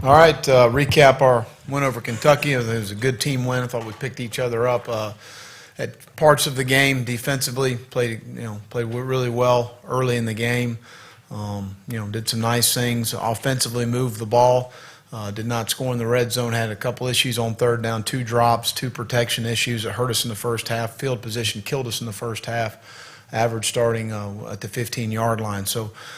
All right, recap our win over Kentucky. It was a good team win. I thought we picked each other up at parts of the game defensively. Played really well early in the game. Did some nice things. Offensively, moved the ball. Did not score in the red zone. Had a couple issues on third down, 2 drops, 2 protection issues that hurt us in the first half. Field position killed us in the first half. Average starting at the 15-yard line.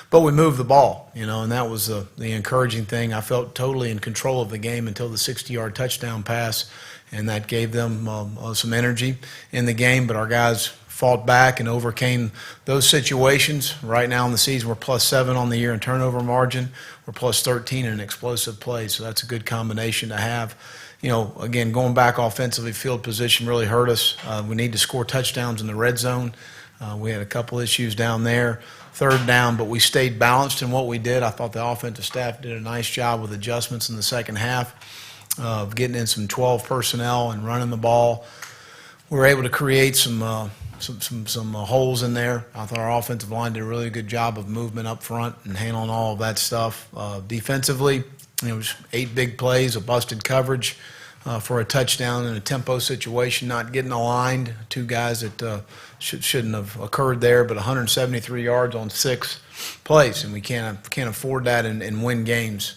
But we moved the ball, and that was the encouraging thing. I felt totally in control of the game until the 60-yard touchdown pass, and that gave them some energy in the game. But our guys fought back and overcame those situations. Right now in the season, we're +7 on the year in turnover margin. We're +13 in explosive play, so that's a good combination to have. Again, going back offensively, field position really hurt us. We need to score touchdowns in the red zone. We had a couple issues down there, third down, but we stayed balanced in what we did. I thought the offensive staff did a nice job with adjustments in the second half of getting in some 12 personnel and running the ball. We were able to create some holes in there. I thought our offensive line did a really good job of movement up front and handling all of that stuff. Defensively, it was 8 big plays, a busted coverage for a touchdown in a tempo situation, not getting aligned. 2 guys that shouldn't have occurred there, but 173 yards on 6 plays, and we can't afford that and win games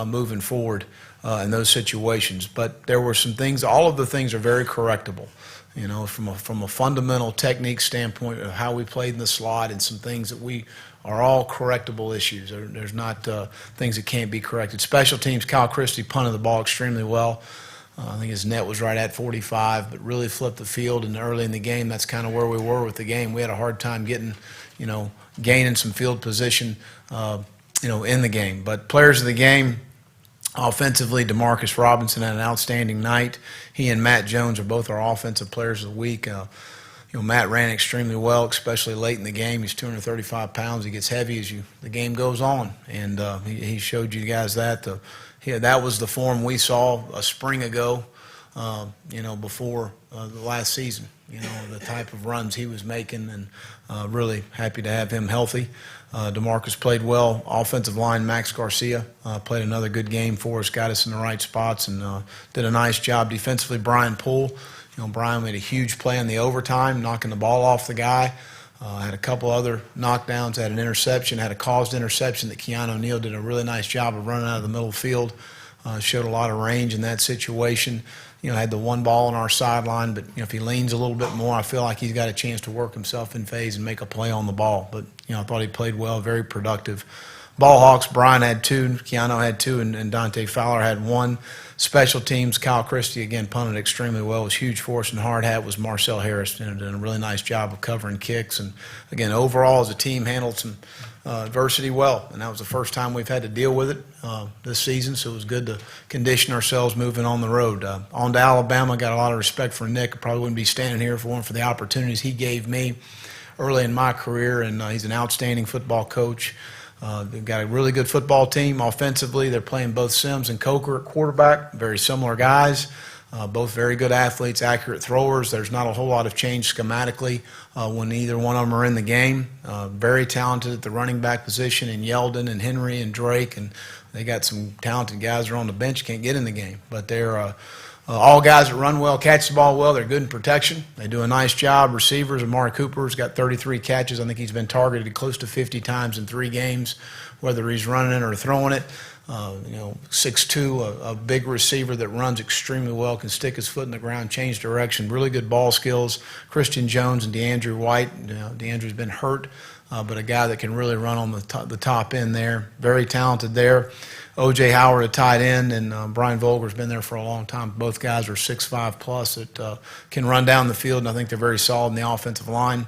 moving forward in those situations. But there were some things. All of the things are very correctable. From a fundamental technique standpoint of how we played in the slot, and some things that we are all correctable issues. There's not things that can't be corrected. Special teams, Kyle Christie punted the ball extremely well. I think his net was right at 45, but really flipped the field. And early in the game, that's kind of where we were with the game. We had a hard time gaining some field position, in the game. But players of the game, offensively, Demarcus Robinson had an outstanding night. He and Matt Jones are both our offensive players of the week. Matt ran extremely well, especially late in the game. He's 235 pounds. He gets heavy as the game goes on, and he showed you guys that. That was the form we saw a spring ago, before the last season. The type of runs he was making, and really happy to have him healthy. DeMarcus played well. Offensive line, Max Garcia played another good game for us, got us in the right spots, and did a nice job defensively. Brian Poole, Brian made a huge play in the overtime, knocking the ball off the guy. Had a couple other knockdowns, had an interception, had a caused interception that Keanu O'Neal did a really nice job of running out of the middle of the field. Showed a lot of range in that situation. Had the one ball on our sideline, but if he leans a little bit more, I feel like he's got a chance to work himself in phase and make a play on the ball. But I thought he played well, very productive. Ball Hawks, Brian had 2, Keanu had 2, and Dante Fowler had 1. Special teams, Kyle Christie, again, punted extremely well. It was huge for us, and hard hat was Marcel Harris, did a really nice job of covering kicks. And, again, overall, as a team, handled some adversity well, and that was the first time we've had to deal with it this season, so it was good to condition ourselves moving on the road. On to Alabama, got a lot of respect for Nick. I probably wouldn't be standing here if it weren't for the opportunities he gave me early in my career, and he's an outstanding football coach. They've got a really good football team. Offensively, they're playing both Sims and Coker at quarterback, very similar guys. Both very good athletes, accurate throwers. There's not a whole lot of change schematically when either one of them are in the game. Very talented at the running back position in Yeldon and Henry and Drake, and they got some talented guys that are on the bench, can't get in the game. But they're all guys that run well, catch the ball well. They're good in protection. They do a nice job. Receivers, Amari Cooper's got 33 catches. I think he's been targeted close to 50 times in 3 games, whether he's running it or throwing it. 6'2", a big receiver that runs extremely well, can stick his foot in the ground, change direction, really good ball skills. Christian Jones and DeAndre White. DeAndre's been hurt, but a guy that can really run on the top end there. Very talented there. O.J. Howard, a tight end, and Brian Vogler's been there for a long time. Both guys are 6'5" plus that can run down the field, and I think they're very solid in the offensive line.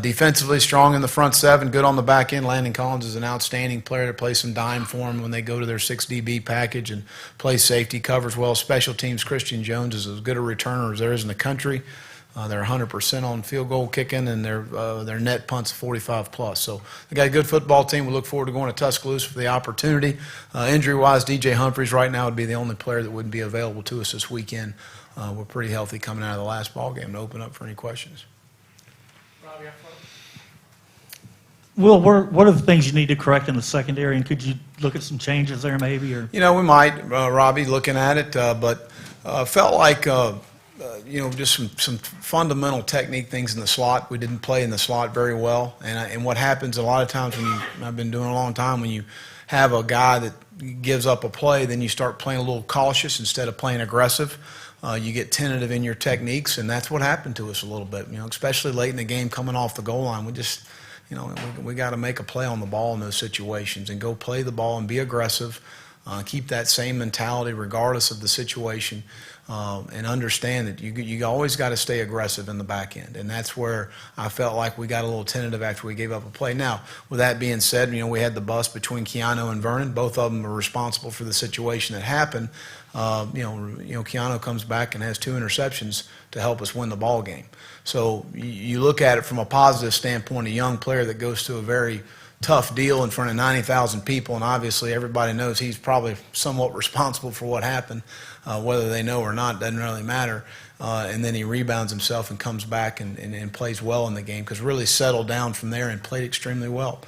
Defensively, strong in the front 7, good on the back end. Landon Collins is an outstanding player to play some dime for him when they go to their 6 DB package and play safety, covers well. Special teams, Christian Jones is as good a returner as there is in the country. They're 100% on field goal kicking, and their net punts 45 plus. So they got a good football team. We look forward to going to Tuscaloosa for the opportunity. Injury-wise, DJ Humphries right now would be the only player that wouldn't be available to us this weekend. We're pretty healthy coming out of the last ball game to open up for any questions. Robbie, up front. Will, what are the things you need to correct in the secondary, and could you look at some changes there maybe? Or We might, Robbie, looking at it, but felt like, just some fundamental technique things in the slot. We didn't play in the slot very well, and what happens a lot of times I've been doing it a long time, when you have a guy that gives up a play, then you start playing a little cautious instead of playing aggressive. You get tentative in your techniques, and that's what happened to us a little bit, especially late in the game coming off the goal line. We just, we got to make a play on the ball in those situations and go play the ball and be aggressive. Keep that same mentality regardless of the situation, and understand that you always got to stay aggressive in the back end. And that's where I felt like we got a little tentative after we gave up a play. Now, with that being said, we had the bust between Keanu and Vernon. Both of them were responsible for the situation that happened. Keanu comes back and has 2 interceptions to help us win the ball game. So you look at it from a positive standpoint, a young player that goes to a very tough deal in front of 90,000 people, and obviously everybody knows he's probably somewhat responsible for what happened, whether they know or not, doesn't really matter. And then he rebounds himself and comes back and plays well in the game, because really settled down from there and played extremely well.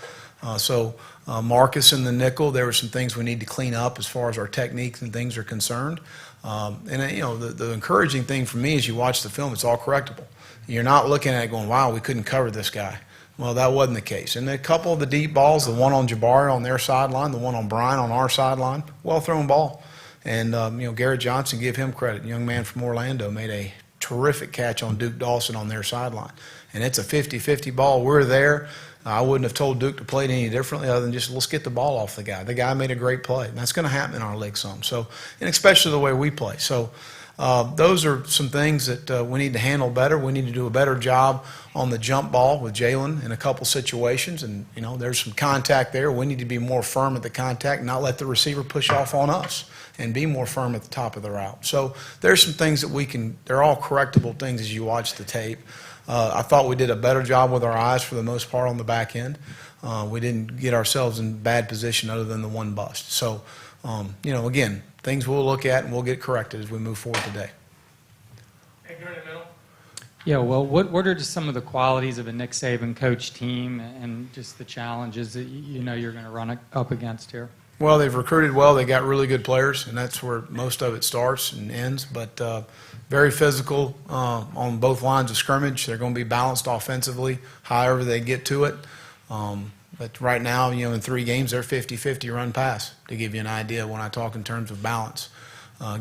Marcus in the nickel, there were some things we need to clean up as far as our techniques and things are concerned. The encouraging thing for me is you watch the film, it's all correctable. You're not looking at it going, wow, we couldn't cover this guy. Well, that wasn't the case. And a couple of the deep balls, the one on Jabari on their sideline, the one on Brian on our sideline, well-thrown ball. And, Garrett Johnson, give him credit. A young man from Orlando made a terrific catch on Duke Dawson on their sideline. And it's a 50-50 ball. We're there. I wouldn't have told Duke to play it any differently other than just let's get the ball off the guy. The guy made a great play. And that's going to happen in our league some. So, and especially the way we play. So those are some things that we need to handle better. We need to do a better job on the jump ball with Jalen in a couple situations. And, there's some contact there. We need to be more firm at the contact and not let the receiver push off on us, and be more firm at the top of the route. So there's some things that they're all correctable things as you watch the tape. I thought we did a better job with our eyes for the most part on the back end. We didn't get ourselves in bad position other than the one bust. So, again, things we'll look at and we'll get corrected as we move forward today. Hey, you're in the middle. Yeah, well, what are just some of the qualities of a Nick Saban coach team and just the challenges that you're going to run up against here? Well, they've recruited well. They got really good players, and that's where most of it starts and ends. But very physical on both lines of scrimmage. They're going to be balanced offensively, however they get to it. But right now, in 3 games, they're 50-50 run pass, to give you an idea when I talk in terms of balance,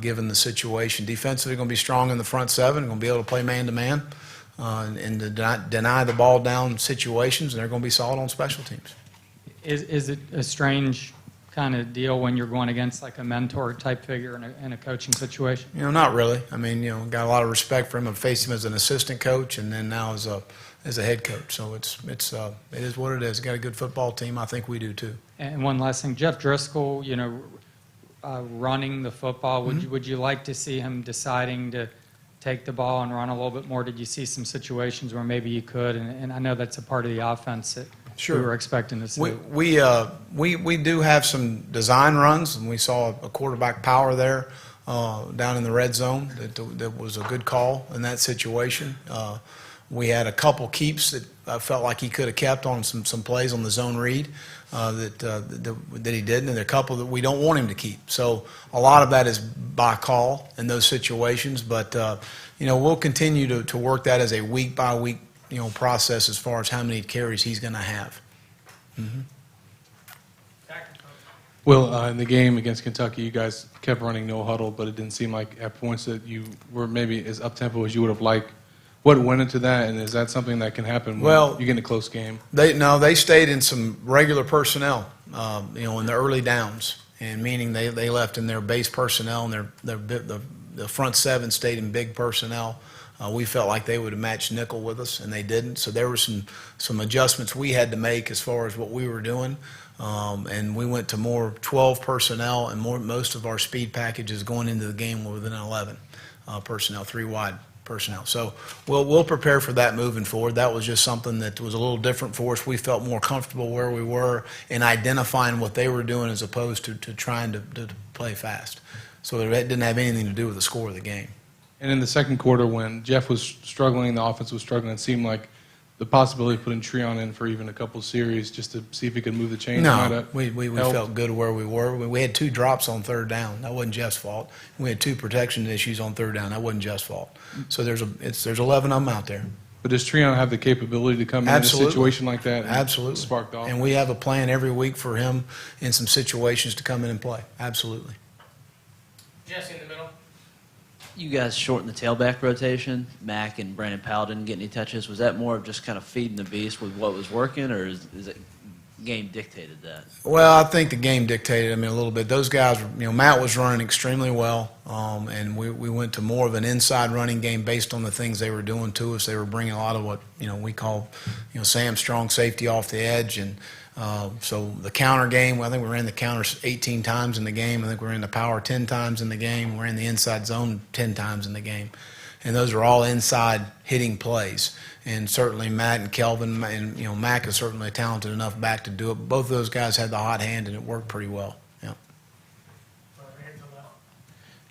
given the situation. Defensively, going to be strong in the front 7, going to be able to play man-to-man and to deny the ball down situations, and they're going to be solid on special teams. Is it a strange kind of deal when you're going against like a mentor type figure in a coaching situation? Not really. I mean, got a lot of respect for him. I've faced him as an assistant coach and then now as a head coach. So it is what it is. Got a good football team. I think we do too. And one last thing, Jeff Driskel, running the football. Would you like to see him deciding to take the ball and run a little bit more? Did you see some situations where maybe you could? And I know that's a part of the offense that Sure. we were expecting to see. We do have some design runs, and we saw a quarterback power there down in the red zone that was a good call in that situation. We had a couple keeps that I felt like he could have kept on some plays on the zone read that he didn't, and there are a couple that we don't want him to keep. So a lot of that is by call in those situations, but we'll continue to work that as a week by week process as far as how many carries he's going to have. Mm-hmm. Well, in the game against Kentucky, you guys kept running no huddle, but it didn't seem like at points that you were maybe as up-tempo as you would have liked. What went into that, and is that something that can happen when you get in a close game? They stayed in some regular personnel, in the early downs, and meaning they left in their base personnel, and the front 7 stayed in big personnel. We felt like they would have matched nickel with us, and they didn't. So there were some adjustments we had to make as far as what we were doing. And we went to more 12 personnel, and most of our speed packages going into the game were within 11 personnel, 3 wide personnel. So we'll prepare for that moving forward. That was just something that was a little different for us. We felt more comfortable where we were in identifying what they were doing as opposed to trying to play fast. So it didn't have anything to do with the score of the game. And in the second quarter, when Jeff was struggling, the offense was struggling, it seemed like the possibility of putting Treon in for even a couple series just to see if he could move the chains? might No, have we helped? felt good where we were. We had 2 drops on third down. That wasn't Jeff's fault. We had 2 protection issues on third down. That wasn't Jeff's fault. So there's 11 of them out there. But does Treon have the capability to come Absolutely. in a situation like that and Absolutely. spark the offense? And we have a plan every week for him in some situations to come in and play. Absolutely. Jesse in the middle. You guys shortened the tailback rotation. Mack and Brandon Powell didn't get any touches. Was that more of just kind of feeding the beast with what was working, or is it game dictated that? Well, I think the game dictated, a little bit. Those guys, Matt was running extremely well, and we went to more of an inside running game based on the things they were doing to us. They were bringing a lot of what, we call, Sam strong safety off the edge. And so the counter game, I think we ran the counters 18 times in the game. I think we ran the power 10 times in the game. We ran the inside zone 10 times in the game. And those are all inside hitting plays. And certainly Matt and Kelvin, and Mack is certainly a talented enough back to do it. Both of those guys had the hot hand, and it worked pretty well. Yeah.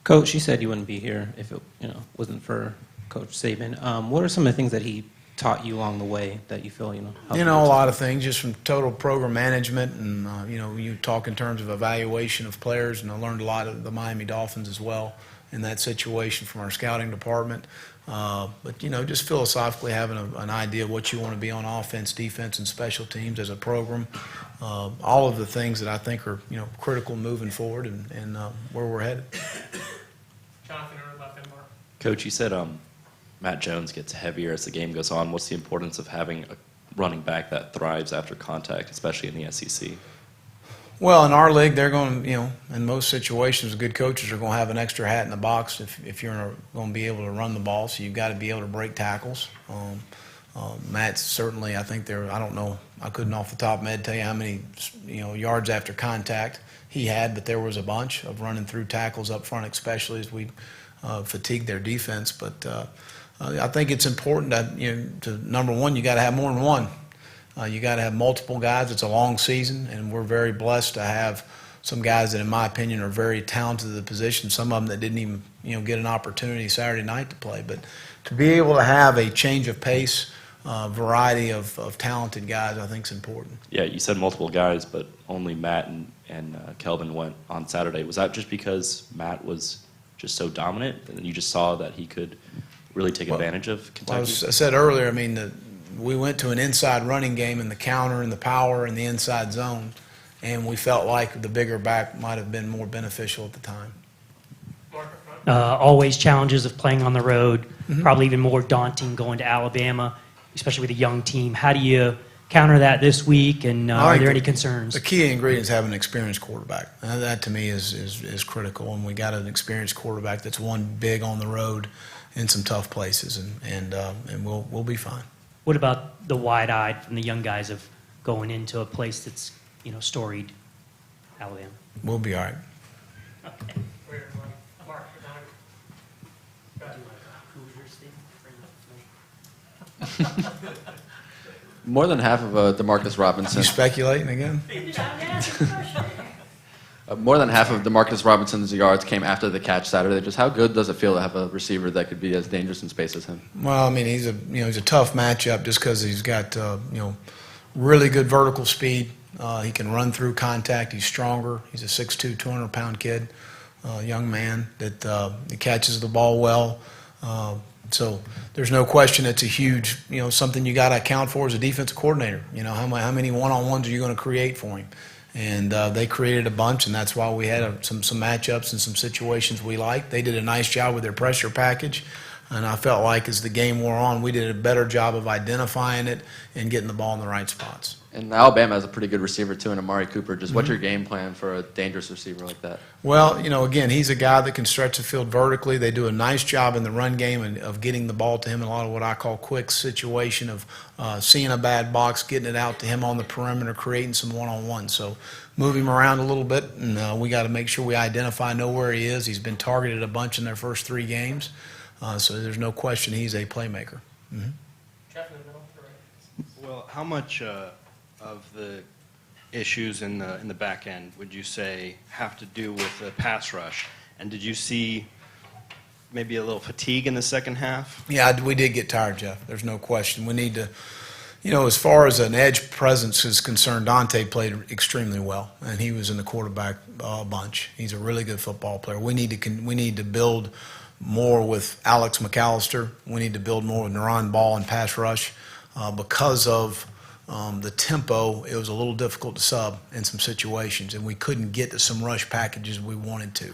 Coach, you said you wouldn't be here if it wasn't for Coach Saban. What are some of the things that he taught you along the way that you feel helped A lot of things, just from total program management, and you talk in terms of evaluation of players, and I learned a lot of the Miami Dolphins as well in that situation from our scouting department. But just philosophically having an idea of what you want to be on offense, defense, and special teams as a program. All of the things that I think are critical moving forward and where we're headed. Jonathan or left end mark. Coach, you said Matt Jones gets heavier as the game goes on. What's the importance of having a running back that thrives after contact, especially in the SEC? Well, in our league, they're going to, in most situations, good coaches are going to have an extra hat in the box if you're going to be able to run the ball. So you've got to be able to break tackles. Matt's certainly, I think I don't know, I couldn't off the top of my head tell you how many, yards after contact he had, but there was a bunch of running through tackles up front, especially as we fatigued their defense. But I think it's important that, number one, you got to have more than one. You got to have multiple guys. It's a long season, and we're very blessed to have some guys that, in my opinion, are very talented at the position. Some of them that didn't even, get an opportunity Saturday night to play. But to be able to have a change of pace, variety of talented guys, I think is important. Yeah, you said multiple guys, but only Matt and Kelvin went on Saturday. Was that just because Matt was just so dominant, and you just saw that he could really take advantage of Kentucky? I said earlier, we went to an inside running game in the counter and the power and the inside zone, and we felt like the bigger back might have been more beneficial at the time. Mark up front. Always challenges of playing on the road, probably even more daunting going to Alabama, especially with a young team. How do you counter that this week, and are there any concerns? The key ingredient is having an experienced quarterback. That to me is critical, and we got an experienced quarterback that's won big on the road in some tough places, and we'll be fine. What about the wide-eyed from the young guys of going into a place that's, storied, Alabama? We'll be all right. Okay. Where, Mark, behind. Go ahead. More than half of DeMarcus Robinson. You speculating again? More than half of DeMarcus Robinson's yards came after the catch Saturday. Just how good does it feel to have a receiver that could be as dangerous in space as him? Well, he's a tough matchup just because he's got really good vertical speed. He can run through contact. He's stronger. He's a 6'2", 200-pound kid, young man that he catches the ball well. So there's no question it's a huge, something you got to account for as a defensive coordinator. How many one-on-ones are you going to create for him? And they created a bunch, and that's why we had some matchups and some situations we liked. They did a nice job with their pressure package, and I felt like as the game wore on, we did a better job of identifying it and getting the ball in the right spots. And Alabama has a pretty good receiver, too, in Amari Cooper. Just what's your game plan for a dangerous receiver like that? Well, again, he's a guy that can stretch the field vertically. They do a nice job in the run game of getting the ball to him in a lot of what I call quick situation of seeing a bad box, getting it out to him on the perimeter, creating some one-on-one. So move him around a little bit, and we got to make sure we know where he is. He's been targeted a bunch in their first 3 games, so there's no question he's a playmaker. Mm-hmm. Jeff in the middle. Right. Well, how much of the issues in the back end would you say have to do with the pass rush? And did you see maybe a little fatigue in the second half? Yeah, we did get tired, Jeff. There's no question. We need to As far as an edge presence is concerned, Dante played extremely well, and he was in the quarterback bunch. He's a really good football player. We need to build more with Alex McAllister. We need to build more with Naran Ball and pass rush because of the tempo. It was a little difficult to sub in some situations, and we couldn't get to some rush packages we wanted to.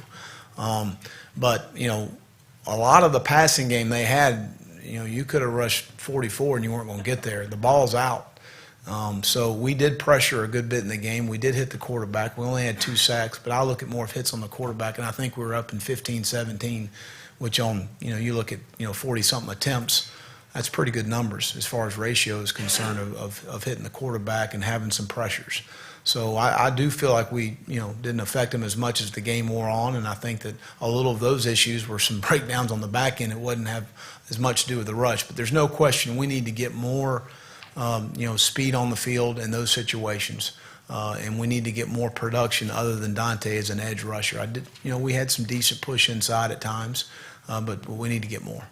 But a lot of the passing game they had, you could have rushed 44 and you weren't going to get there. The ball's out. So we did pressure a good bit in the game. We did hit the quarterback. We only had 2 sacks, but I look at more of hits on the quarterback, and I think we were up in 15-17, which on, you look at, 40-something attempts, that's pretty good numbers as far as ratio is concerned of hitting the quarterback and having some pressures. So I do feel like we, didn't affect them as much as the game wore on, and I think that a little of those issues were some breakdowns on the back end. It wouldn't have as much to do with the rush, but there's no question we need to get more, speed on the field in those situations, and we need to get more production other than Dante as an edge rusher. We had some decent push inside at times, but we need to get more.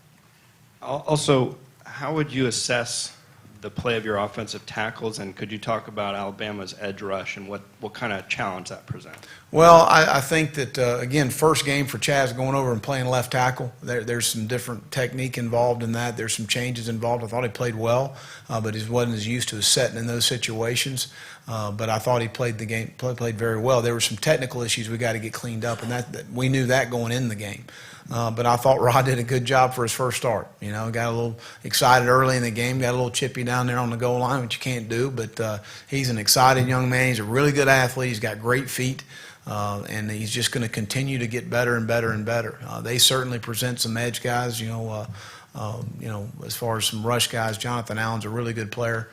Also, how would you assess the play of your offensive tackles, and could you talk about Alabama's edge rush and what kind of challenge that presents? Well, I think that, again, first game for Chaz going over and playing left tackle, there's some different technique involved in that. There's some changes involved. I thought he played well, but he wasn't as used to setting in those situations. But I thought he played the game, played very well. There were some technical issues we got to get cleaned up, and that we knew that going in the game. But I thought Rod did a good job for his first start. Got a little excited early in the game, got a little chippy down there on the goal line, which you can't do. But he's an excited young man. He's a really good athlete. He's got great feet, and he's just going to continue to get better and better and better. They certainly present some edge guys. As far as some rush guys, Jonathan Allen's a really good player.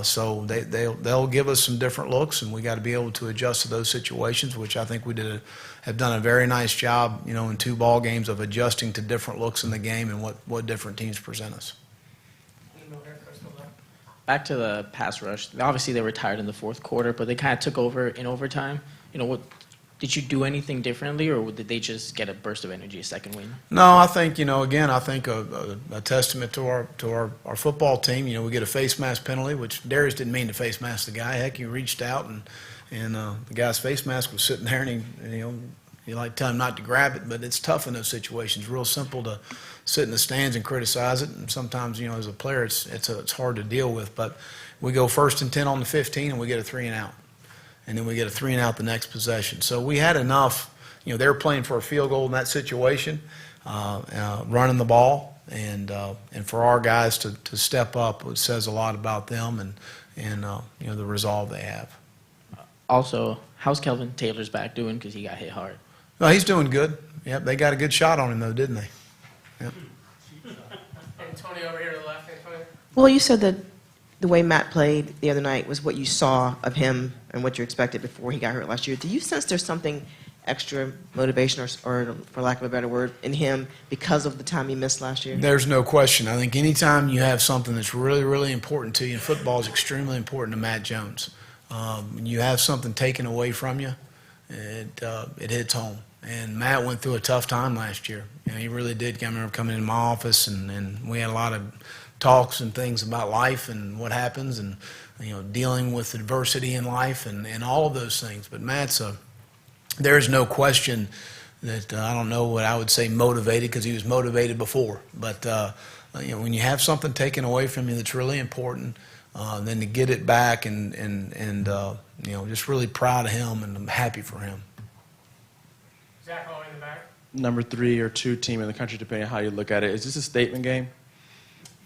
So they'll give us some different looks, and we got to be able to adjust to those situations, which I think we have done a very nice job, in 2 ball games of adjusting to different looks in the game and what different teams present us. Back to the pass rush. Obviously, they were tired in the fourth quarter, but they kind of took over in overtime. What did you do anything differently, or did they just get a burst of energy, a second win? No, I think again, I think a testament to our football team. We get a face mask penalty, which Darius didn't mean to face mask the guy. Heck, he reached out and the guy's face mask was sitting there, and you like tell him not to grab it, but it's tough in those situations. Real simple to sit in the stands and criticize it, and sometimes as a player, it's hard to deal with. But we go 1st and 10 on the 15, and we get a 3 and out. And then we get a 3 and out the next possession. So we had enough. They were playing for a field goal in that situation, running the ball, and for our guys to step up, it says a lot about them and the resolve they have. Also, how's Kelvin Taylor's back doing? Because he got hit hard. No, he's doing good. Yep, they got a good shot on him though, didn't they? Yep. And Tony over here to the left, Antonio. Well, you said that the way Matt played the other night was what you saw of him and what you expected before he got hurt last year. Do you sense there's something extra motivation or for lack of a better word, in him because of the time he missed last year? There's no question. I think anytime you have something that's really, really important to you, and football is extremely important to Matt Jones, when you have something taken away from you, it hits home. And Matt went through a tough time last year. He really did. I remember coming in my office, and we had a lot of talks and things about life and what happens and dealing with adversity in life and all of those things. But Matt's there's no question that I don't know what I would say motivated, because he was motivated before. But when you have something taken away from you that's really important, then to get it back and just really proud of him, and I'm happy for him. Zach all in the back. Number 3 or 2 team in the country, depending on how you look at it. Is this a statement game?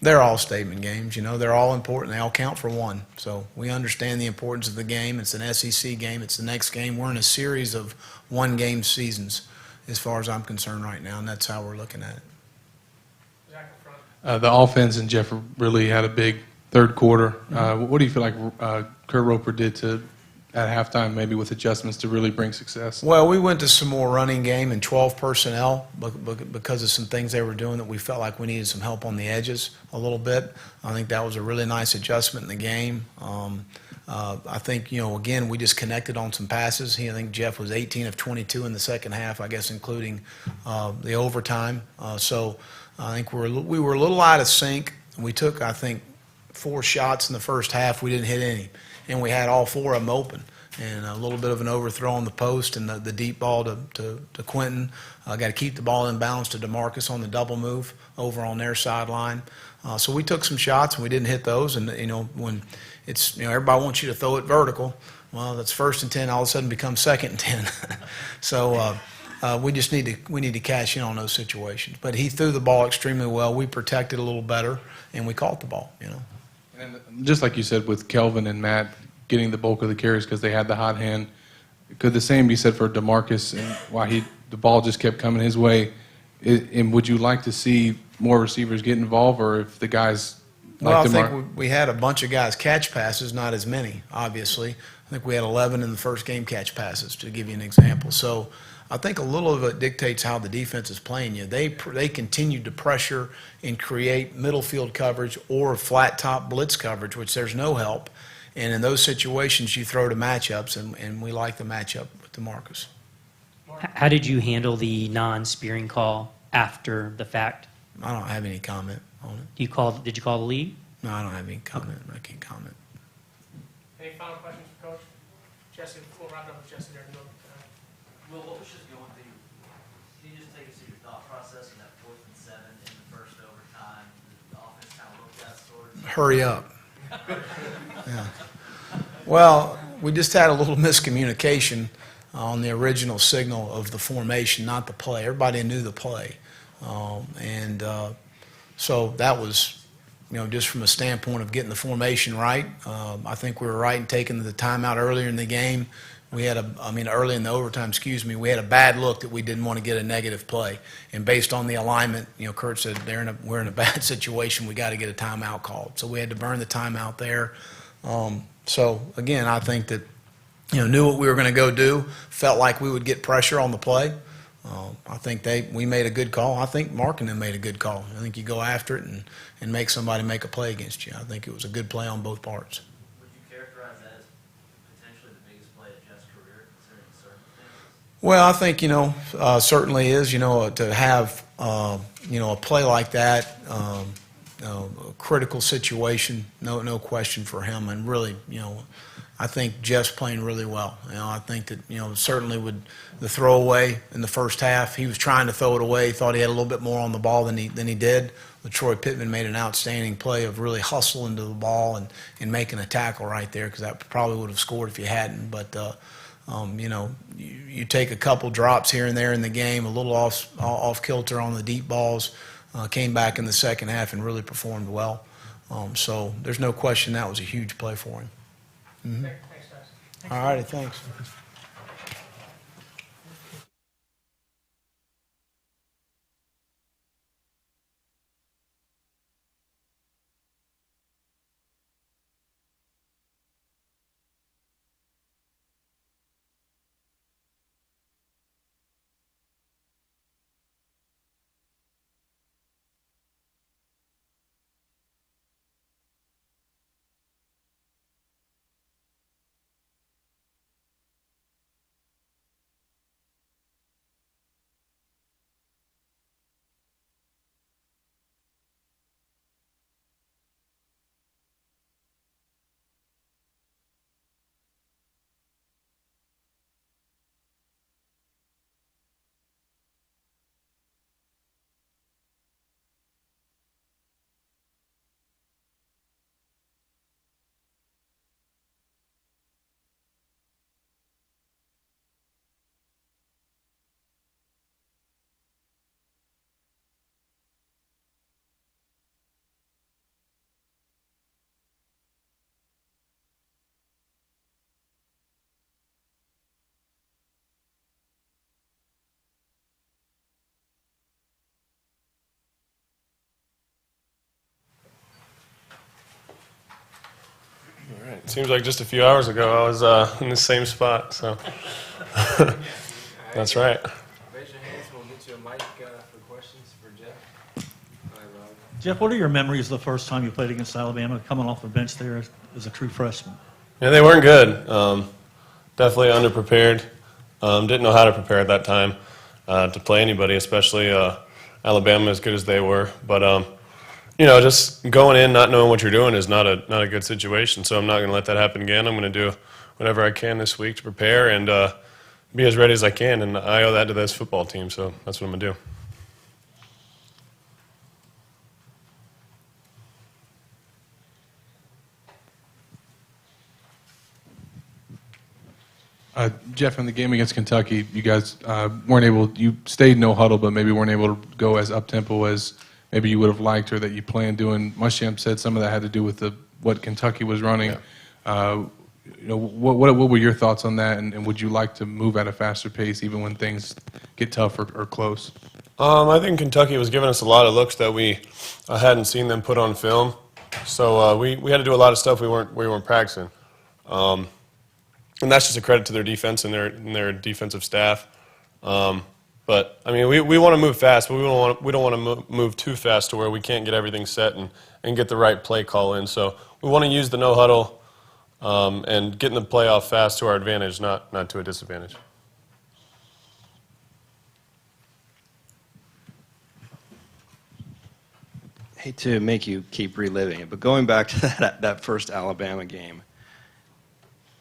They're all statement games. They're all important. They all count for one. So we understand the importance of the game. It's an SEC game. It's the next game. We're in a series of 1-game seasons as far as I'm concerned right now, and that's how we're looking at it. Zach in front. The offense and Jeff really had a big third quarter. What do you feel like Kurt Roper did at halftime, maybe with adjustments to really bring success? Well, we went to some more running game and 12 personnel because of some things they were doing that we felt like we needed some help on the edges a little bit. I think that was a really nice adjustment in the game. I think, again, we just connected on some passes. I think Jeff was 18 of 22 in the second half, I guess, including the overtime. So I think we were a little out of sync. We took, I think, 4 shots in the first half. We didn't hit any, and we had all 4 of them open. And a little bit of an overthrow on the post and the deep ball to Quentin. Got to keep the ball in balance to DeMarcus on the double move over on their sideline. So we took some shots and we didn't hit those. And when it's everybody wants you to throw it vertical. Well, that's 1st and 10. All of a sudden becomes 2nd and 10. So we just need to cash in on those situations. But he threw the ball extremely well. We protected a little better and we caught the ball. And just like you said with Kelvin and Matt getting the bulk of the carries because they had the hot hand, could the same be said for DeMarcus and why the ball just kept coming his way? And would you like to see more receivers get involved, or if the guys like I think we had a bunch of guys catch passes, not as many, obviously. I think we had 11 in the first game catch passes, to give you an example. So I think a little of it dictates how the defense is playing you. They continued to pressure and create middle field coverage or flat top blitz coverage, which there's no help. And in those situations, you throw to matchups, and we like the matchup with DeMarcus. How did you handle the non-spearing call after the fact? I don't have any comment on it. Did you call the league? No, I don't have any comment. I can't comment. Any final questions for Coach? Jesse, we'll wrap it up with Jesse there. Well, what was just going through? Can you just take us through your thought process in that 4th and 7 in the first overtime? The offense kind of looked that sort of. Hurry up. Yeah. Well, we just had a little miscommunication on the original signal of the formation, not the play. Everybody knew the play. So that was, just from a standpoint of getting the formation right. I think we were right in taking the timeout earlier in the game. We had early in the overtime, we had a bad look that we didn't want to get a negative play. And based on the alignment, Kurt said we're in a bad situation. We got to get a timeout called. So we had to burn the timeout there. So again, I think that, knew what we were going to go do, felt like we would get pressure on the play. I think we made a good call. I think Mark and them made a good call. I think you go after it and make somebody make a play against you. I think it was a good play on both parts. Would you characterize that as potentially the biggest play of Jeff's career, considering the circumstances? Well, I think, certainly is, to have, a play like that, a critical situation, no question for him. And really, I think Jeff's playing really well. I think that, certainly with the throwaway in the first half, he was trying to throw it away. He thought he had a little bit more on the ball than he did. Troy Pittman made an outstanding play of really hustling to the ball and making a tackle right there, because that probably would have scored if you hadn't. But, you take a couple drops here and there in the game, a little off kilter on the deep balls, came back in the second half and really performed well. So there's no question that was a huge play for him. Mm-hmm. Thanks, guys. All righty, thanks. All right. Seems like just a few hours ago I was in the same spot, so that's right. Raise your hands and we'll get you a mic for questions for Jeff. Hi, Rob. Jeff, what are your memories of the first time you played against Alabama, coming off the bench there as a true freshman? Yeah, they weren't good. Definitely underprepared. Didn't know how to prepare at that time to play anybody, especially Alabama, as good as they were. But just going in not knowing what you're doing is not a good situation. So I'm not going to let that happen again. I'm going to do whatever I can this week to prepare and be as ready as I can. And I owe that to this football team. So that's what I'm going to do. Jeff, in the game against Kentucky, you guys weren't able. You stayed no huddle, but maybe weren't able to go as up tempo as maybe you would have liked or that you planned doing. Muschamp said some of that had to do with what Kentucky was running. Yeah. What were your thoughts on that, and would you like to move at a faster pace even when things get tough or close? I think Kentucky was giving us a lot of looks that we hadn't seen them put on film. So we had to do a lot of stuff we weren't practicing. And that's just a credit to their defense and their defensive staff. But I mean, we want to move fast, but we don't want to move too fast to where we can't get everything set and get the right play call in. So we want to use the no huddle and getting the play off fast to our advantage, not to a disadvantage. Hate to make you keep reliving it, but going back to that first Alabama game,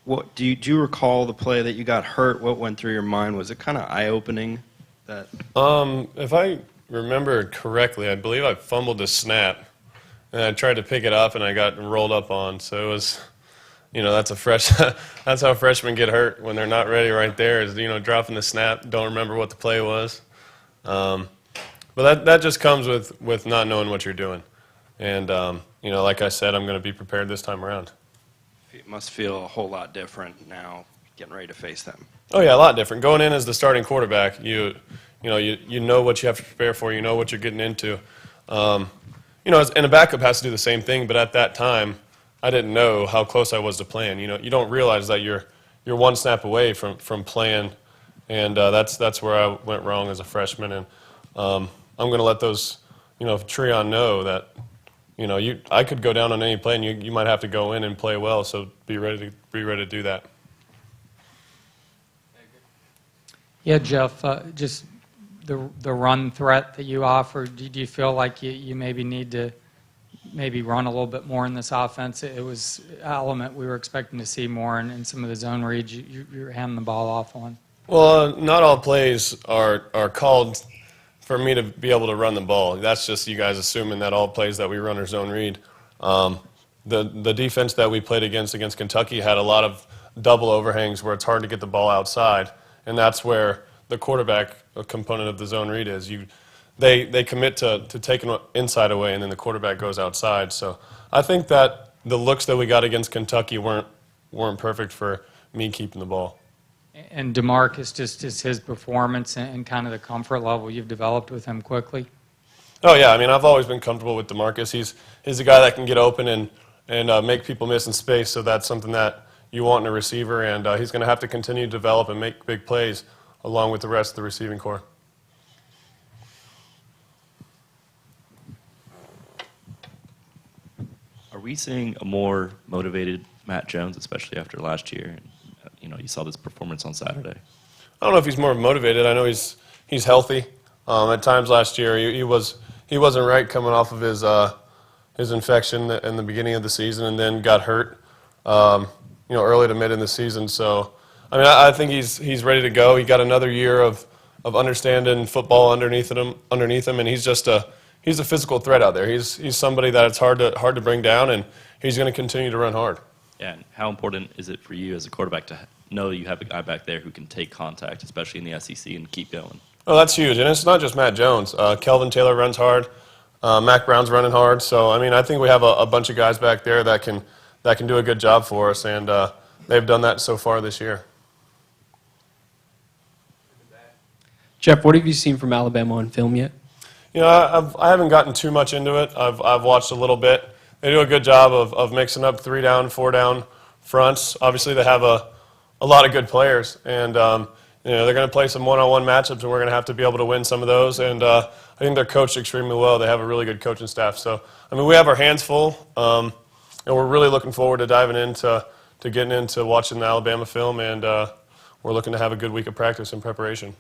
what do you recall the play that you got hurt? What went through your mind? Was it kind of eye-opening? That if I remember correctly, I believe I fumbled the snap, and I tried to pick it up, and I got rolled up on. So it was, that's that's how freshmen get hurt when they're not ready right there. Is dropping the snap, don't remember what the play was. But that just comes with not knowing what you're doing. And, like I said, I'm going to be prepared this time around. it must feel a whole lot different now, getting ready to face them. Oh, yeah, a lot different. Going in as the starting quarterback, you know what you have to prepare for. You know what you're getting into. And a backup has to do the same thing, but at that time, I didn't know how close I was to playing. You don't realize that you're one snap away from playing, and that's where I went wrong as a freshman. And I'm going to let those, Treon know that, I could go down on any play, and you might have to go in and play well. So be ready to do that. Yeah, Jeff, just the run threat that you offered, do you feel like you maybe need to run a little bit more in this offense? It was an element we were expecting to see more in some of the zone reads you're handing the ball off on. Well, not all plays are called for me to be able to run the ball. That's just you guys assuming that all plays that we run are zone read. The defense that we played against Kentucky had a lot of double overhangs where it's hard to get the ball outside, and that's where the quarterback component of the zone read is. They commit to taking inside away, and then the quarterback goes outside. So I think that the looks that we got against Kentucky weren't perfect for me keeping the ball. And DeMarcus, just his performance and kind of the comfort level you've developed with him quickly? Oh, yeah. I mean, I've always been comfortable with DeMarcus. He's a guy that can get open and make people miss in space, so that's something that you want in a receiver, and he's going to have to continue to develop and make big plays along with the rest of the receiving corps. Are we seeing a more motivated Matt Jones, especially after last year? And, you saw this performance on Saturday. I don't know if he's more motivated. I know he's healthy. At times last year, he wasn't right coming off of his infection in the beginning of the season, and then got hurt, early to mid in the season. So, I mean, I think he's ready to go. He got another year of understanding football underneath him, and he's a physical threat out there. He's somebody that it's hard to bring down, and he's going to continue to run hard. Yeah, and how important is it for you as a quarterback to know you have a guy back there who can take contact, especially in the SEC, and keep going? Oh, that's huge, and it's not just Matt Jones. Kelvin Taylor runs hard. Mac Brown's running hard. So, I mean, I think we have a bunch of guys back there that can do a good job for us, and they've done that so far this year. Jeff, what have you seen from Alabama on film yet? I haven't gotten too much into it. I've watched a little bit. They do a good job of mixing up 3-down, 4-down fronts. Obviously, they have a lot of good players, and they're going to play some one-on-one matchups, and we're going to have to be able to win some of those. And I think they're coached extremely well. They have a really good coaching staff. So, I mean, we have our hands full, and we're really looking forward to diving into getting into watching the Alabama film, and we're looking to have a good week of practice and preparation.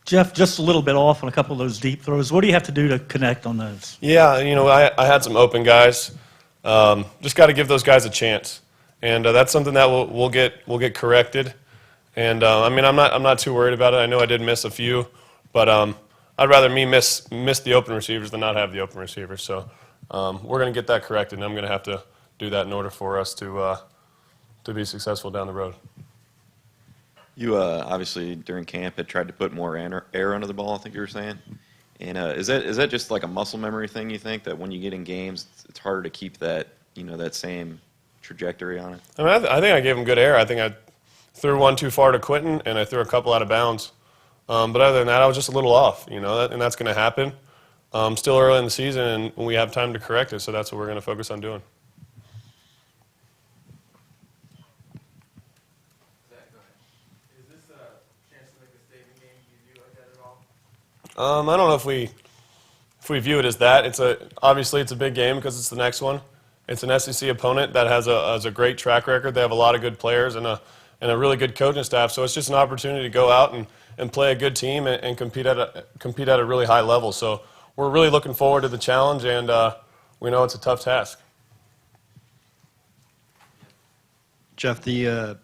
Jeff, just a little bit off on a couple of those deep throws. What do you have to do to connect on those? Yeah, I had some open guys. Just got to give those guys a chance, and that's something that we'll get corrected. And I mean, I'm not too worried about it. I know I did miss a few, but I'd rather me miss the open receivers than not have the open receivers. So we're going to get that corrected, and I'm going to have to do that in order for us to be successful down the road. You obviously during camp had tried to put more air under the ball, I think you were saying. And is that just like a muscle memory thing, you think, that when you get in games, it's harder to keep that, that same trajectory on it? I mean, I think I gave him good air. I think I threw one too far to Quentin, and I threw a couple out of bounds. But other than that, I was just a little off, and that's going to happen. Still early in the season, and we have time to correct it, so that's what we're going to focus on doing. I don't know if we view it as that. Obviously it's a big game because it's the next one. It's an SEC opponent that has a great track record. They have a lot of good players and a really good coaching staff. So it's just an opportunity to go out and play a good team and compete at a really high level. So we're really looking forward to the challenge, and we know it's a tough task. Jeff, the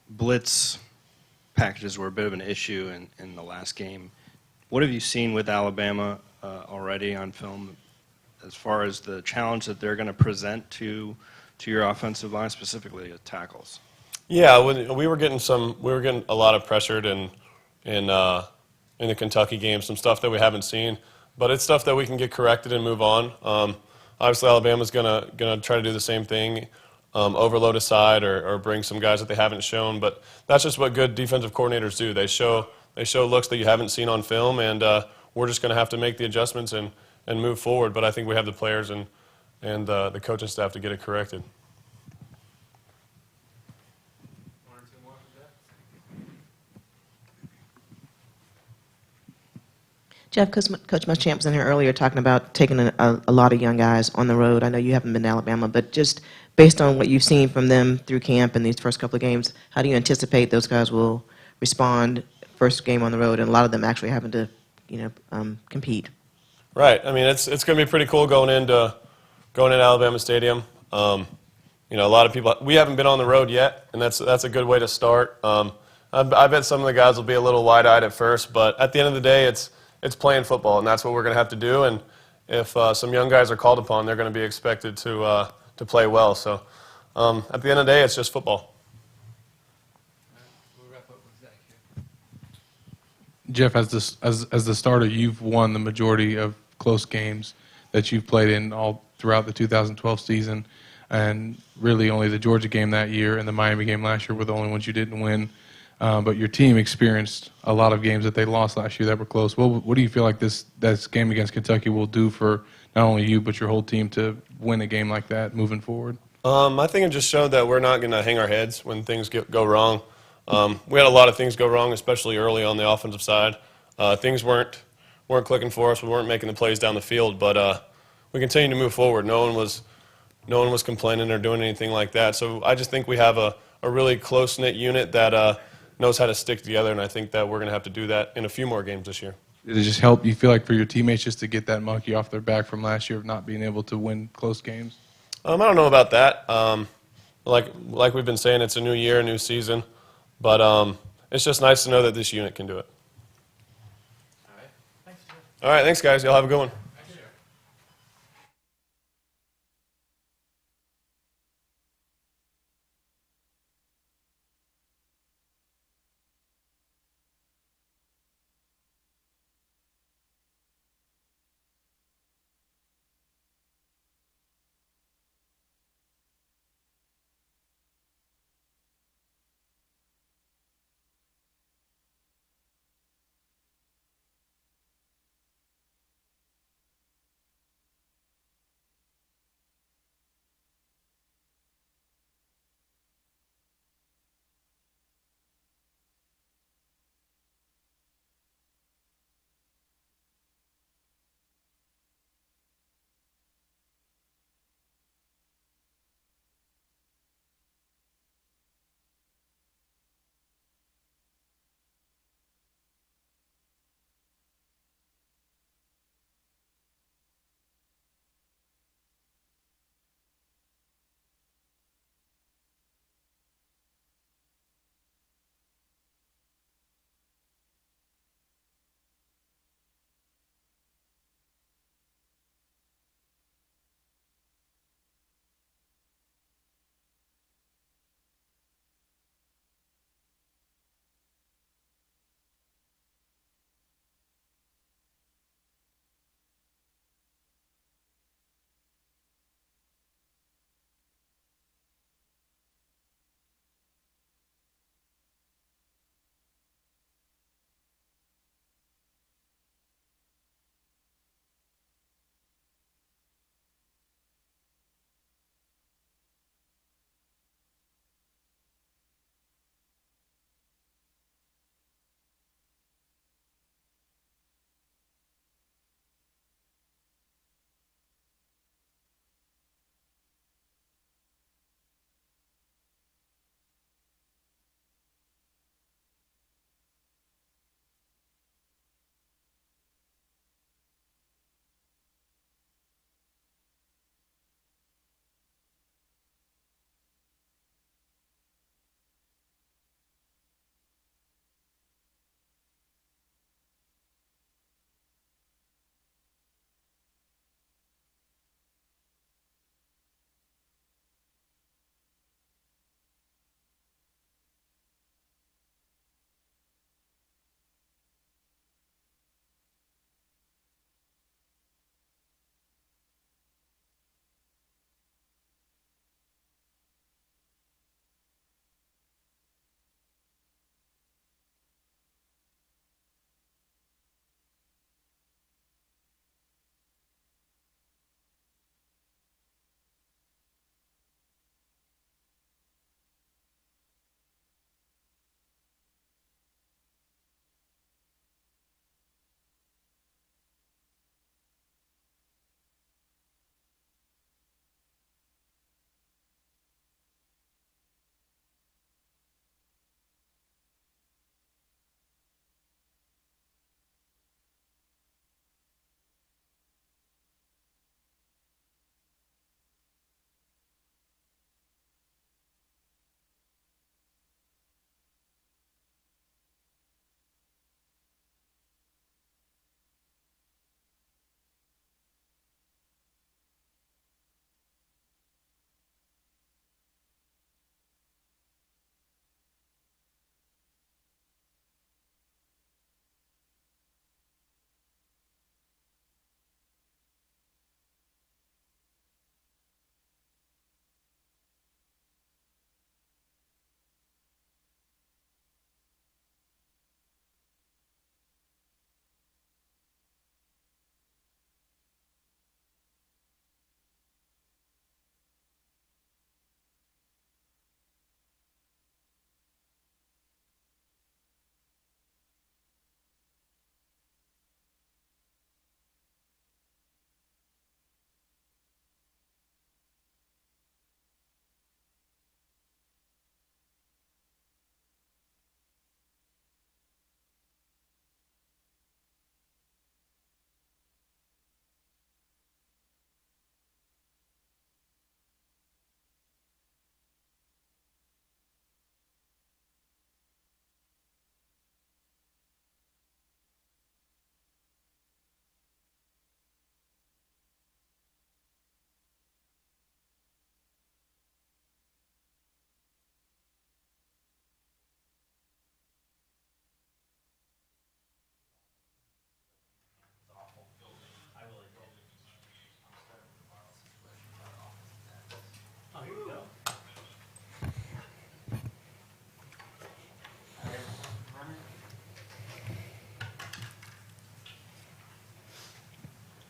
blitz packages were a bit of an issue in the last game. What have you seen with Alabama already on film as far as the challenge that they're going to present to your offensive line, specifically at tackles? Yeah, we were getting a lot of pressured in the Kentucky game, some stuff that we haven't seen, but it's stuff that we can get corrected and move on. Obviously, Alabama's gonna try to do the same thing, overload a side or bring some guys that they haven't shown, but that's just what good defensive coordinators do. They show looks that you haven't seen on film, and we're just going to have to make the adjustments and move forward. But I think we have the players and the coaching staff to get it corrected. Jeff, Coach Muschamp was in here earlier talking about taking a lot of young guys on the road. I know you haven't been to Alabama, but just based on what you've seen from them through camp and these first couple of games, how do you anticipate those guys will respond first game on the road, and a lot of them actually having to, compete? Right. I mean, it's going to be pretty cool going into Alabama Stadium. A lot of people. We haven't been on the road yet, and that's a good way to start. I bet some of the guys will be a little wide-eyed at first, but at the end of the day, it's playing football, and that's what we're going to have to do. And if some young guys are called upon, they're going to be expected to play well. So at the end of the day, it's just football. Jeff, as the starter, you've won the majority of close games that you've played in all throughout the 2012 season, and really only the Georgia game that year and the Miami game last year were the only ones you didn't win. But your team experienced a lot of games that they lost last year that were close. What do you feel like this game against Kentucky will do for not only you but your whole team to win a game like that moving forward? I think it just showed that we're not going to hang our heads when things go wrong. We had a lot of things go wrong, especially early on the offensive side. Things weren't clicking for us. We weren't making the plays down the field, but we continued to move forward. No one was complaining or doing anything like that. So I just think we have a really close-knit unit that knows how to stick together, and I think that we're going to have to do that in a few more games this year. Did it just help you feel like for your teammates just to get that monkey off their back from last year of not being able to win close games? I don't know about that. Like we've been saying, it's a new year, a new season. But it's just nice to know that this unit can do it. All right, thanks, guys. Y'all have a good one.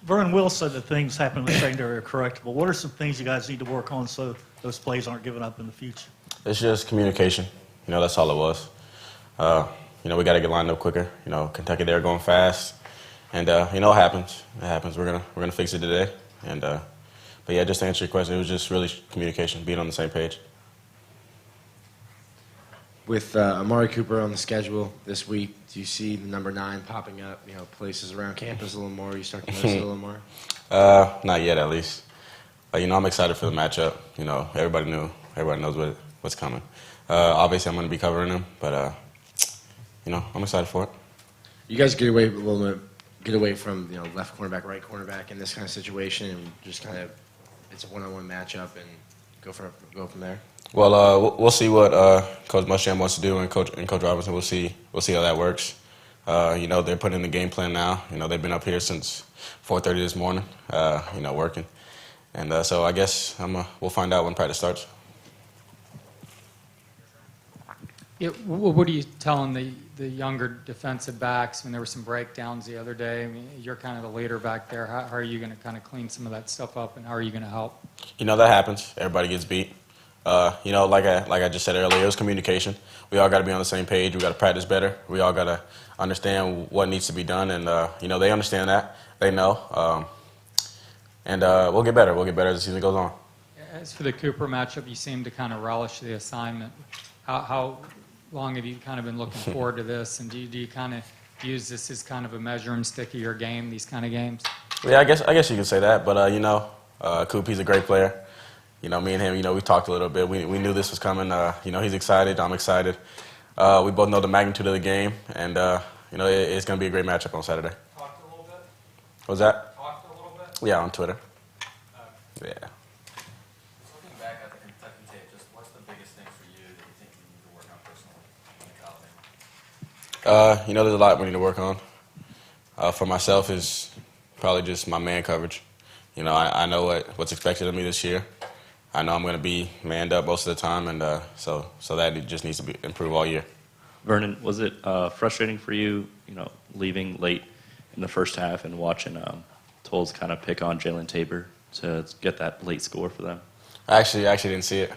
Vernon Will said that things happen in the secondary are correctable. What are some things you guys need to work on so those plays aren't given up in the future? It's just communication. That's all it was. We got to get lined up quicker. Kentucky, they're going fast, and it happens. It happens. We're gonna fix it today. And but yeah, just to answer your question, it was just really communication, being on the same page. With Amari Cooper on the schedule this week, do you see the number 9 popping up? Places around campus a little more. You start to notice it a little more. Not yet, at least. But I'm excited for the matchup. Everybody knows what's coming. Obviously, I'm going to be covering him, but I'm excited for it. You guys get away a little bit, get away from left cornerback, right cornerback in this kind of situation, and just kind of it's a one-on-one matchup, and go from there. Well, we'll see what Coach Muschamp wants to do, and Coach Robinson. We'll see how that works. They're putting in the game plan now. They've been up here since 4:30 this morning. Working, and so I guess we'll find out when practice starts. Yeah, what are you telling the younger defensive backs? There were some breakdowns the other day. You're kind of the leader back there. How are you going to kind of clean some of that stuff up, and how are you going to help? That happens. Everybody gets beat. Like I just said earlier, it was communication. We all got to be on the same page. We got to practice better. We all got to understand what needs to be done, and they understand that. They know, and we'll get better. We'll get better as the season goes on. As for the Cooper matchup, you seem to kind of relish the assignment. How long have you kind of been looking forward to this, and do you kind of use this as kind of a measuring stick of your game, these kind of games? Yeah, I guess you can say that. But Coop, he's a great player. Me and him, we talked a little bit. We knew this was coming. He's excited. I'm excited. We both know the magnitude of the game, and it's going to be a great matchup on Saturday. Talked a little bit? What was that? Talked a little bit? Yeah, on Twitter. Yeah. Looking back at the Kentucky tape, just what's the biggest thing for you that you think you need to work on personally in the college? There's a lot we need to work on. For myself, is probably just my man coverage. I know what's expected of me this year. I know I'm going to be manned up most of the time, and so that just needs to improve all year. Vernon, was it frustrating for you, leaving late in the first half and watching Tolles kind of pick on Jalen Tabor to get that late score for them? I actually didn't see it,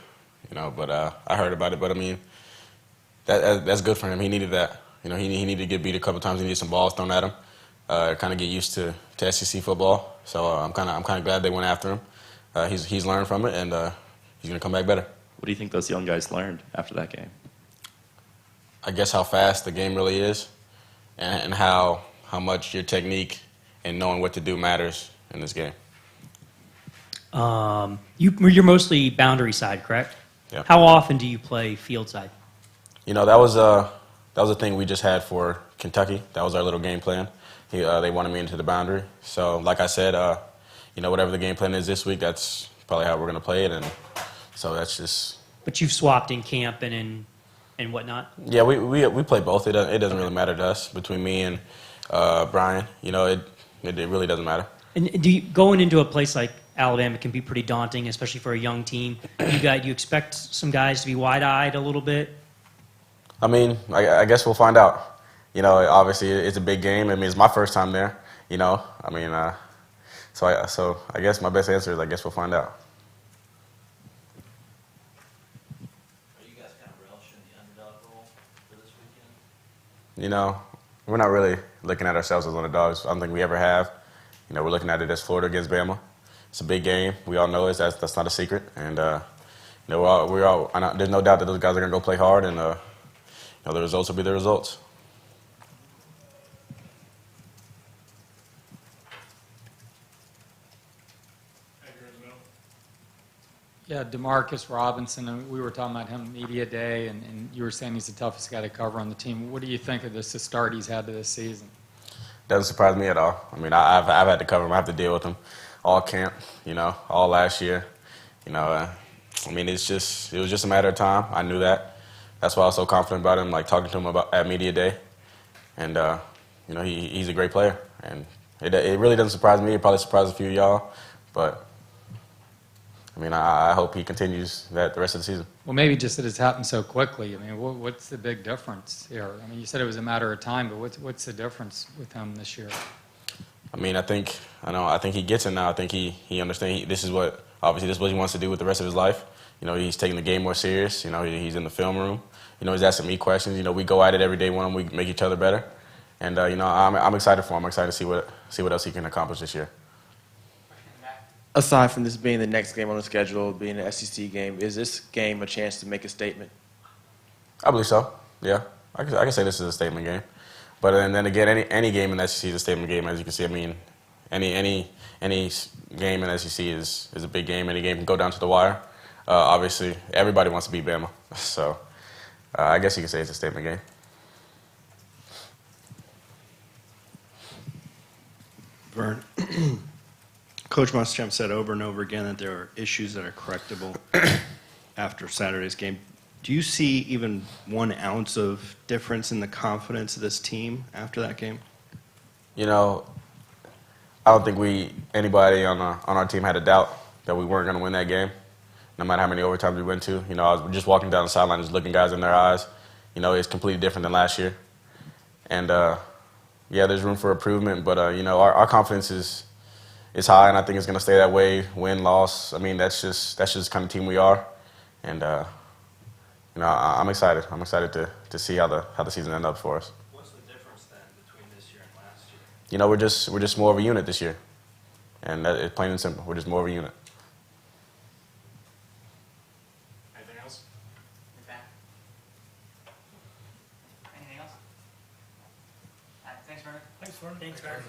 but I heard about it. But that's good for him. He needed that. He needed to get beat a couple times. He needed some balls thrown at him, kind of get used to SEC football. So I'm kind of glad they went after him. He's learned from it, and he's going to come back better. What do you think those young guys learned after that game? I guess how fast the game really is, and how much your technique and knowing what to do matters in this game. You're mostly boundary side, correct? Yeah. How often do you play field side? That was a thing we just had for Kentucky. That was our little game plan. They wanted me into the boundary. So, like I said, whatever the game plan is this week, that's probably how we're going to play it, and so that's just. But you've swapped in camp and whatnot. Yeah, we play both. It doesn't really matter to us between me and Brian. It really doesn't matter. And going into a place like Alabama can be pretty daunting, especially for a young team. You expect some guys to be wide-eyed a little bit? I guess we'll find out. Obviously it's a big game. It's my first time there. So I guess my best answer is I guess we'll find out. Are you guys kind of relishing the underdog role for this weekend? We're not really looking at ourselves as underdogs. I don't think we ever have. We're looking at it as Florida against Bama. It's a big game. We all know that's not a secret. And there's no doubt that those guys are going to go play hard, and the results will be the results. Yeah, DeMarcus Robinson, and we were talking about him media day, and you were saying he's the toughest guy to cover on the team. What do you think of the start he's had to this season? Doesn't surprise me at all. I've had to cover him. I have to deal with him all camp, all last year. It was just a matter of time. I knew that. That's why I was so confident about him, talking to him at media day. And, he's a great player. And it really doesn't surprise me. It probably surprises a few of y'all. But, I hope he continues that the rest of the season. Well, maybe just that it's happened so quickly. What's the big difference here? You said it was a matter of time, but what's the difference with him this year? I mean, I think he gets it now. I think he understands. This is what he wants to do with the rest of his life. You know, he's taking the game more serious. You know, he's in the film room. You know, he's asking me questions. You know, we go at it every day. We make each other better. And you know, I'm excited for him. I'm excited to see what else he can accomplish this year. Aside from this being the next game on the schedule, being an SEC game, is this game a chance to make a statement? I believe so. Yeah, I can say this is a statement game. But then again, any game in the SEC is a statement game. As you can see, I mean, any game in the SEC is a big game. Any game can go down to the wire. Obviously, everybody wants to beat Bama, so I guess you could say it's a statement game. Vern, Coach Muschamp said over and over again that there are issues that are correctable after Saturday's game. Do you see even 1 ounce of difference in the confidence of this team after that game? You know, I don't think anybody on our team had a doubt that we weren't going to win that game, no matter how many overtimes we went to. You know, I was just walking down the sideline, just looking guys in their eyes. You know, it's completely different than last year. And, yeah, there's room for improvement, but, you know, our confidence is high, and I think it's going to stay that way, win, loss. I mean, that's just the kind of team we are. And, you know, I'm excited. I'm excited to see how the season ends up for us. What's the difference then between this year and last year? You know, we're just more of a unit this year, and it's plain and simple. We're just more of a unit. Anything else? Anything else? Thanks, Vernon. Thanks, Vernon. Thanks, Vernon.